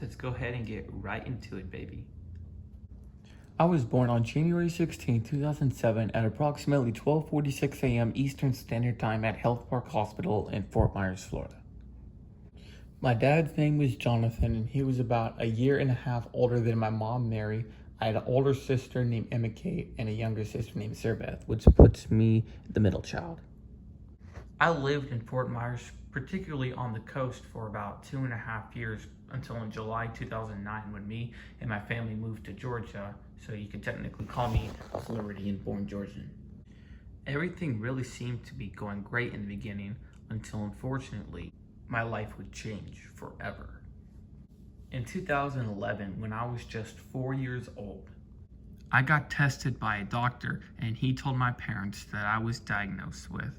Let's go ahead and get right into it, baby. I was born on January 16, 2007 at approximately 12:46 a.m. Eastern Standard Time at Health Park Hospital in Fort Myers, Florida. My dad's name was Jonathan, and he was about a year and a half older than my mom, Mary. I had an older sister named Emma Kate and a younger sister named Sarah Beth, which puts me the middle child. I lived in Fort Myers, particularly on the coast, for about 2.5 years until in July 2009 when me and my family moved to Georgia, so you could technically call me a Floridian-born Georgian. Everything really seemed to be going great in the beginning until, unfortunately, my life would change forever. In 2011, when I was just 4 years old, I got tested by a doctor and he told my parents that I was diagnosed with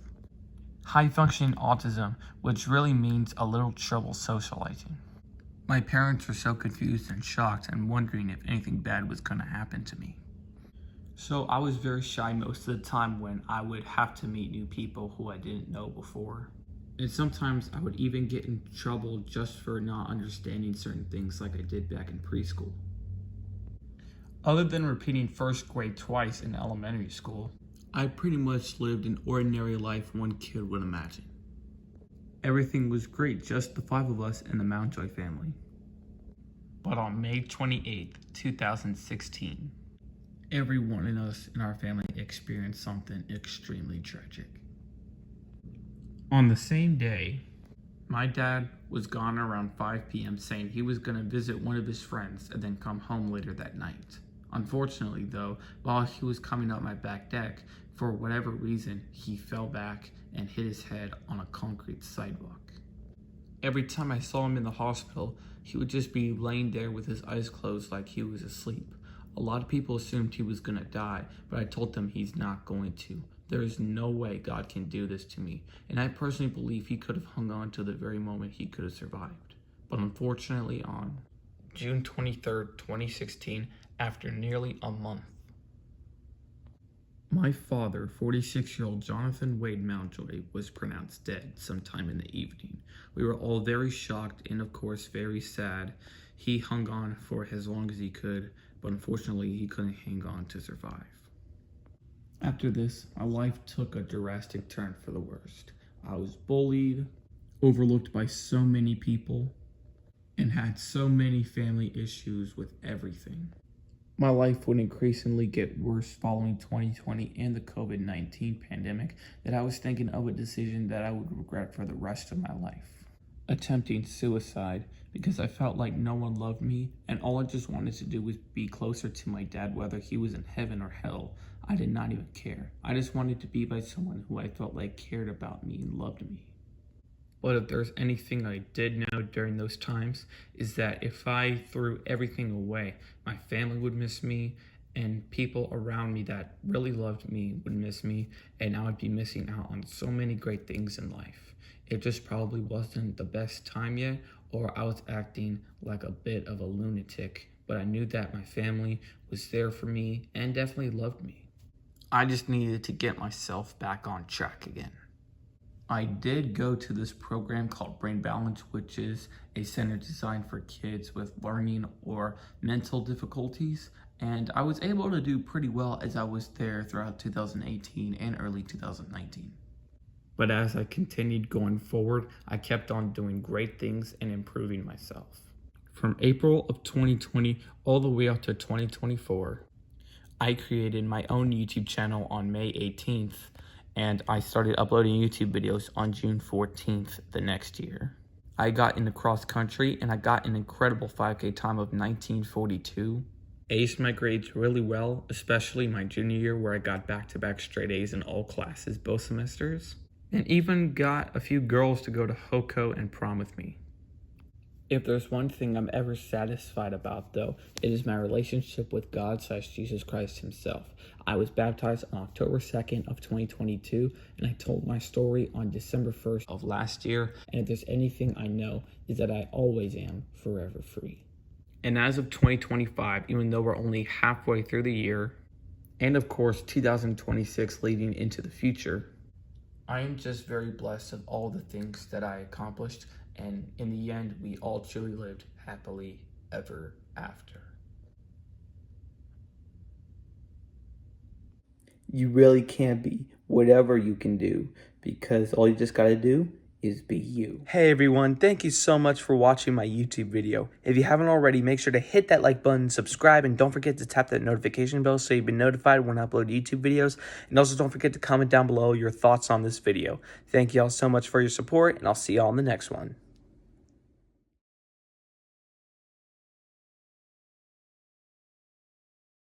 high-functioning autism, which really means a little trouble socializing. My parents were so confused and shocked and wondering if anything bad was going to happen to me. So I was very shy most of the time when I would have to meet new people who I didn't know before. And sometimes I would even get in trouble just for not understanding certain things like I did back in preschool. Other than repeating first grade twice in elementary school, I pretty much lived an ordinary life one kid would imagine. Everything was great, just the five of us in the Mountjoy family. But on May 28th, 2016, everyone in us in our family experienced something extremely tragic. On the same day, my dad was gone around 5 p.m. saying he was going to visit one of his friends and then come home later that night. Unfortunately, though, while he was coming up my back deck, for whatever reason, he fell back and hit his head on a concrete sidewalk. Every time I saw him in the hospital, he would just be laying there with his eyes closed like he was asleep. A lot of people assumed he was gonna die, but I told them he's not going to. There is no way God can do this to me, and I personally believe he could have hung on to the very moment he could have survived. But unfortunately, on June 23rd, 2016, after nearly a month, my father, 46-year-old Jonathan Wade Mountjoy, was pronounced dead sometime in the evening. We were all very shocked and, of course, very sad. He hung on for as long as he could, but unfortunately, he couldn't hang on to survive. After this, my life took a drastic turn for the worst. I was bullied, overlooked by so many people, and had so many family issues with everything. My life would increasingly get worse following 2020 and the COVID-19 pandemic that I was thinking of a decision that I would regret for the rest of my life. Attempting suicide because I felt like no one loved me and all I just wanted to do was be closer to my dad, whether he was in heaven or hell. I did not even care. I just wanted to be by someone who I felt like cared about me and loved me. But if there's anything I did know during those times, is that if I threw everything away, my family would miss me, and people around me that really loved me would miss me, and I would be missing out on so many great things in life. It just probably wasn't the best time yet, or I was acting like a bit of a lunatic, but I knew that my family was there for me and definitely loved me. I just needed to get myself back on track again. I did go to this program called Brain Balance, which is a center designed for kids with learning or mental difficulties, and I was able to do pretty well as I was there throughout 2018 and early 2019. But as I continued going forward, I kept on doing great things and improving myself. From April of 2020 all the way up to 2024, I created my own YouTube channel on May 18th, and I started uploading YouTube videos on June 14th the next year. I got into cross country and I got an incredible 5K time of 1942. Aced my grades really well, especially my junior year where I got back-to-back straight A's in all classes both semesters. And even got a few girls to go to HOCO and prom with me. If there's one thing I'm ever satisfied about, though, it is my relationship with God/Jesus Christ himself. I was baptized on October 2nd of 2022, and I told my story on December 1st of last year, and if there's anything I know, is that I always am forever free. And as of 2025, even though we're only halfway through the year, and of course 2026 leading into the future, I am just very blessed of all the things that I accomplished, and in the end, we all truly lived happily ever after. You really can't be whatever you can do, because all you just gotta do is be you. Hey everyone, thank you so much for watching my YouTube video. If you haven't already, make sure to hit that like button, subscribe, and don't forget to tap that notification bell so you've been notified when I upload YouTube videos. And also don't forget to comment down below your thoughts on this video. Thank you all so much for your support, and I'll see you all in the next one.